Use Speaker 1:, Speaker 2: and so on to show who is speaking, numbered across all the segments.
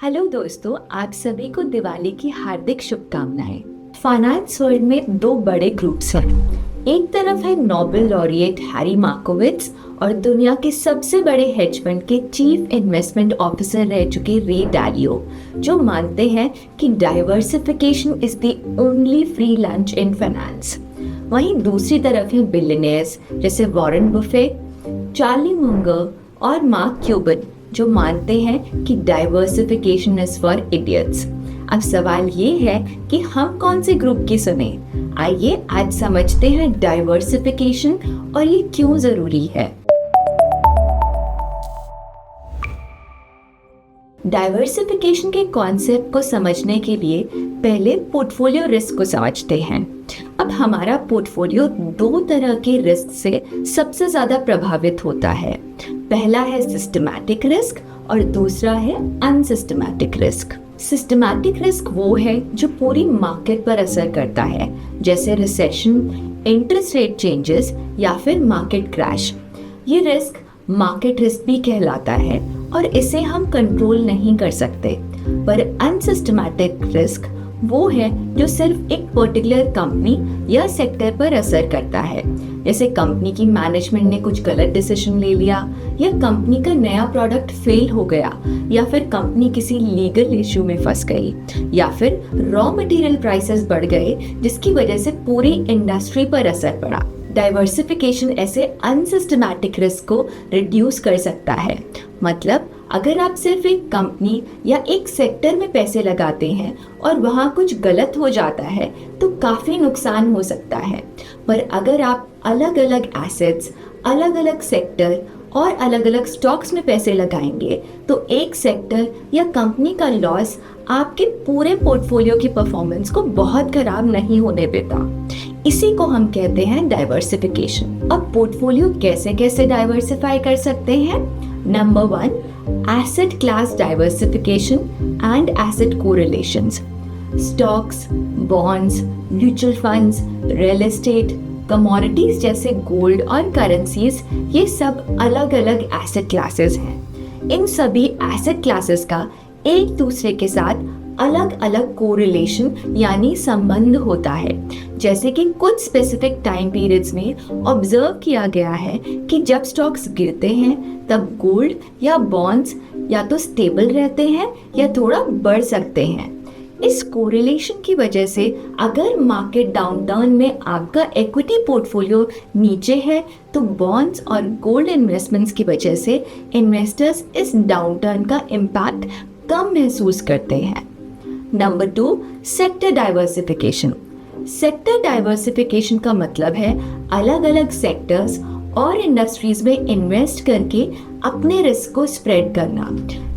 Speaker 1: Hello दोस्तों, आप सभी को दिवाली की हार्दिक शुभकामनाएं। फाइनेंस वर्ल्ड में दो बड़े ग्रुप्स हैं। एक तरफ है नोबेल लॉरिएट हैरी मार्कोविट्ज और दुनिया के सबसे बड़े हेज फंड के चीफ इन्वेस्टमेंट ऑफिसर रह चुके रे डालियो, जो मानते हैं कि diversification is the only free lunch in finance. वहीं दूसरी तरफ है बिलियनियर्स जैसे वॉरेन बफेट, चार्ली मुंगर और मार्क क्यूबन, जो मानते हैं कि डाइवर्सिफिकेशन इज फॉर इडियट्स। अब सवाल ये है कि हम कौन से ग्रुप की सुने। आइए आज समझते हैं डाइवर्सिफिकेशन और ये क्यों जरूरी है। डाइवर्सिफिकेशन के कॉन्सेप्ट को समझने के लिए पहले पोर्टफोलियो रिस्क को समझते हैं। अब हमारा पोर्टफोलियो दो तरह के रिस्क से सबसे ज्यादा प्रभावित होता है। पहला है सिस्टमैटिक रिस्क और दूसरा है अनसिस्टमैटिक रिस्क। सिस्टमैटिक रिस्क वो है जो पूरी मार्केट पर असर करता है, जैसे रिसेशन, इंटरेस्ट रेट चेंजेस या फिर मार्केट क्रैश। ये रिस्क मार्केट रिस्क भी कहलाता है और इसे हम कंट्रोल नहीं कर सकते। पर अनसिस्टमैटिक रिस्क वो है जो सिर्फ एक पर्टिकुलर कंपनी या सेक्टर पर असर करता है, जैसे कंपनी की मैनेजमेंट ने कुछ गलत डिसीजन ले लिया, या कंपनी का नया प्रोडक्ट फेल हो गया, या फिर कंपनी किसी लीगल इश्यू में फंस गई, या फिर रॉ मटेरियल प्राइसेस बढ़ गए जिसकी वजह से पूरी इंडस्ट्री पर असर पड़ा। डाइवर्सिफिकेशन ऐसे अनसिस्टमैटिक रिस्क को रिड्यूस कर सकता है। मतलब अगर आप सिर्फ एक कंपनी या एक सेक्टर में पैसे लगाते हैं और वहाँ कुछ गलत हो जाता है तो काफ़ी नुकसान हो सकता है। पर अगर आप अलग अलग एसेट्स, अलग अलग सेक्टर और अलग अलग स्टॉक्स में पैसे लगाएंगे तो एक सेक्टर या कंपनी का लॉस आपके पूरे पोर्टफोलियो की परफॉर्मेंस को बहुत खराब नहीं होने देता। इसी को हम कहते हैं डाइवर्सिफिकेशन। अब पोर्टफोलियो कैसे कैसे डाइवर्सिफाई कर सकते हैं? Number 1, asset class diversification and asset correlations. Stocks, bonds, mutual funds, real estate, commodities जैसे गोल्ड और करेंसीज, ये सब अलग अलग एसेट क्लासेस हैं। इन सभी एसेट क्लासेस का एक दूसरे के साथ अलग अलग कोरिलेशन यानी संबंध होता है। जैसे कि कुछ स्पेसिफिक टाइम पीरियड्स में ऑब्जर्व किया गया है कि जब स्टॉक्स गिरते हैं तब गोल्ड या बॉन्ड्स या तो स्टेबल रहते हैं या थोड़ा बढ़ सकते हैं। इस कोरिलेशन की वजह से अगर मार्केट डाउनटर्न में आपका इक्विटी पोर्टफोलियो नीचे है तो बॉन्ड्स और गोल्ड इन्वेस्टमेंट्स की वजह से इन्वेस्टर्स इस डाउनटर्न का इम्पैक्ट कम महसूस करते हैं। Number 2, sector diversification. Sector diversification का मतलब है अलग अलग सेक्टर्स और इंडस्ट्रीज में इन्वेस्ट करके अपने रिस्क को स्प्रेड करना।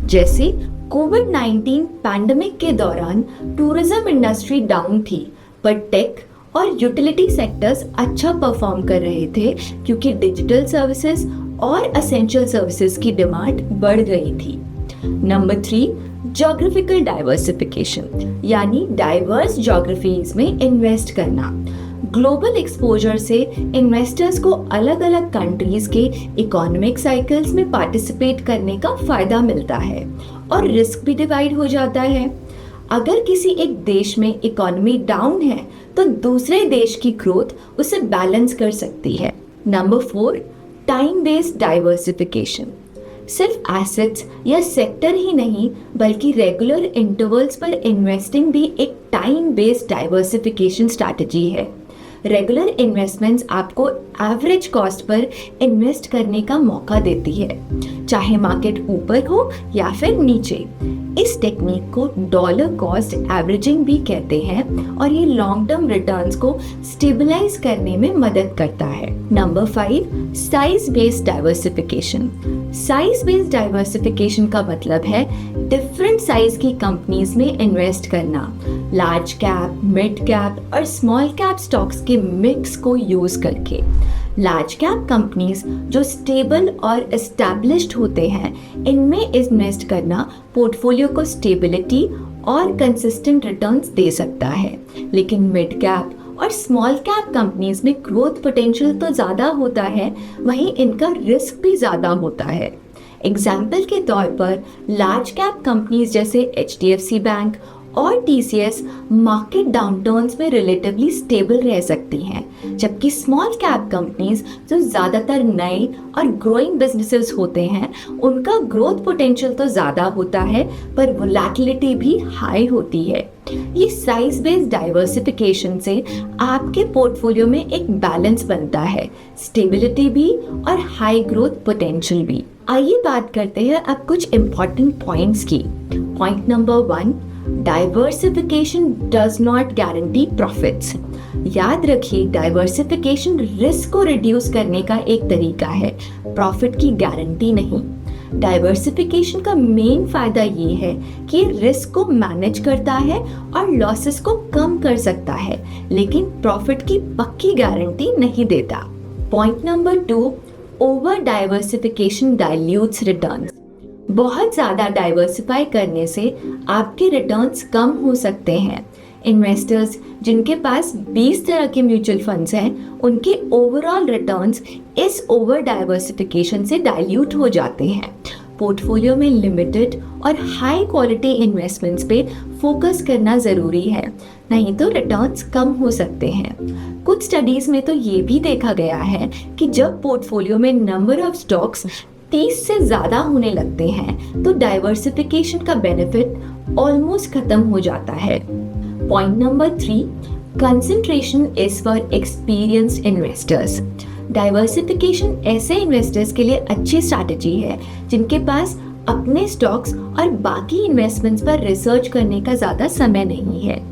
Speaker 1: जैसे कोविड-19 पैंडेमिक के दौरान टूरिज्म इंडस्ट्री डाउन थी, पर टेक और यूटिलिटी सेक्टर्स अच्छा परफॉर्म कर रहे थे क्योंकि डिजिटल सर्विसेज और एसेंशियल सर्विसेज की डिमांड बढ़ गई थी। नंबर 3, ज्योग्राफिकल डाइवर्सिफिकेशन यानी डाइवर्स ज्योग्राफीज में इन्वेस्ट करना। ग्लोबल एक्सपोजर से इन्वेस्टर्स को अलग अलग कंट्रीज के इकोनॉमिक साइकिल्स में पार्टिसिपेट करने का फायदा मिलता है और रिस्क भी डिवाइड हो जाता है। अगर किसी एक देश में इकोनॉमी डाउन है तो दूसरे देश की ग्रोथ उसे बैलेंस कर सकती है। Number 4, time based diversification. सिर्फ एसेट्स या सेक्टर ही नहीं बल्कि रेगुलर इंटरवल्स पर इन्वेस्टिंग भी एक टाइम बेस्ड डाइवर्सिफिकेशन स्ट्रैटेजी है। रेगुलर इन्वेस्टमेंट्स आपको एवरेज कॉस्ट पर इन्वेस्ट करने का मौका देती है, चाहे मार्केट ऊपर हो या फिर नीचे। इस टेक्निक को डॉलर कॉस्ट एवरेजिंग भी कहते हैं और ये लॉन्ग टर्म रिटर्न्स को स्टेबलाइज करने में मदद करता है। Number 5, size based diversification. Size based diversification का मतलब है डिफरेंट साइज की कंपनीज में इन्वेस्ट करना। लार्ज कैप, मिड कैप और स्मॉल कैप स्टॉक्स के मिक्स को यूज करके। लार्ज कैप कंपनीज जो स्टेबल और एस्टैब्लिश्ड होते हैं, इनमें इन्वेस्ट करना पोर्टफोलियो को स्टेबिलिटी और कंसिस्टेंट रिटर्न्स दे सकता है। लेकिन मिड कैप और स्मॉल कैप कंपनीज में ग्रोथ पोटेंशियल तो ज़्यादा होता है, वहीं इनका रिस्क भी ज़्यादा होता है। एग्जाम्पल के तौर पर लार्ज कैप कंपनीज जैसे HDFC बैंक और TCS मार्केट डाउनटर्न्स में रिलेटिवली स्टेबल रह सकती हैं, जबकि स्मॉल कैप कंपनीज जो ज़्यादातर नए और ग्रोइंग बिजनेसेस होते हैं उनका ग्रोथ पोटेंशियल तो ज़्यादा होता है पर वोलेटिलिटी भी हाई होती है। ये साइज बेस्ड डाइवर्सिफिकेशन से आपके पोर्टफोलियो में एक बैलेंस बनता है, स्टेबिलिटी भी और हाई ग्रोथ पोटेंशियल भी। आइए बात करते हैं अब कुछ इम्पॉर्टेंट पॉइंट्स की। Point number 1, diversification does not guarantee profits. याद रखिए, डाइवर्सिफिकेशन रिस्क को रिड्यूस करने का एक तरीका है, प्रॉफिट की गारंटी नहीं। डाइवर्सिफिकेशन का मेन फायदा ये है कि रिस्क को मैनेज करता है और लॉसेस को कम कर सकता है, लेकिन प्रॉफिट की पक्की गारंटी नहीं देता। Point number 2, over diversification dilutes returns. बहुत ज़्यादा डाइवर्सिफाई करने से आपके रिटर्न्स कम हो सकते हैं। इन्वेस्टर्स जिनके पास 20 तरह के म्यूचुअल फंड्स हैं, उनके ओवरऑल रिटर्न्स इस ओवर डाइवर्सिफिकेशन से डाइल्यूट हो जाते हैं। पोर्टफोलियो में लिमिटेड और हाई क्वालिटी इन्वेस्टमेंट्स पे फोकस करना ज़रूरी है, नहीं तो रिटर्न्स कम हो सकते हैं। कुछ स्टडीज़ में तो ये भी देखा गया है कि जब पोर्टफोलियो में नंबर ऑफ स्टॉक्स 30 से ज़्यादा होने लगते हैं तो डाइवर्सिफिकेशन का बेनिफिट ऑलमोस्ट खत्म हो जाता है। Point number 3, concentration is for experienced investors. Diversification ऐसे इन्वेस्टर्स के लिए अच्छी स्ट्रैटेजी है जिनके पास अपने स्टॉक्स और बाकी इन्वेस्टमेंट्स पर रिसर्च करने का ज़्यादा समय नहीं है।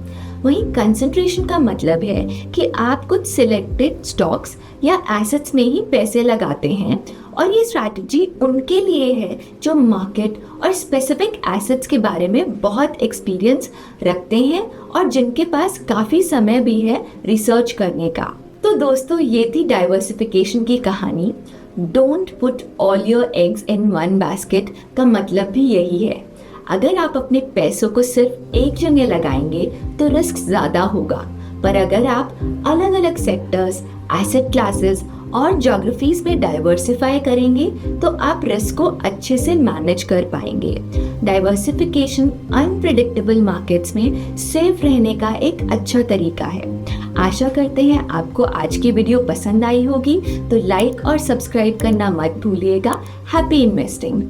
Speaker 1: वहीं कंसंट्रेशन का मतलब है कि आप कुछ सिलेक्टेड स्टॉक्स या एसेट्स में ही पैसे लगाते हैं, और ये स्ट्रैटेजी उनके लिए है जो मार्केट और स्पेसिफिक एसेट्स के बारे में बहुत एक्सपीरियंस रखते हैं और जिनके पास काफ़ी समय भी है रिसर्च करने का। तो दोस्तों, ये थी डाइवर्सिफिकेशन की कहानी। Don't put all your eggs in one basket का मतलब भी यही है। अगर आप अपने पैसों को सिर्फ एक जगह लगाएंगे तो रिस्क ज़्यादा होगा, पर अगर आप अलग अलग सेक्टर्स, एसेट क्लासेस और ज्योग्राफीज में डाइवर्सिफाई करेंगे तो आप रिस्क को अच्छे से मैनेज कर पाएंगे। डाइवर्सिफिकेशन अनप्रेडिक्टेबल मार्केट्स में सेफ रहने का एक अच्छा तरीका है। आशा करते हैं आपको आज की वीडियो पसंद आई होगी, तो लाइक और सब्सक्राइब करना मत भूलिएगा। Happy investing.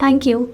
Speaker 1: Thank you.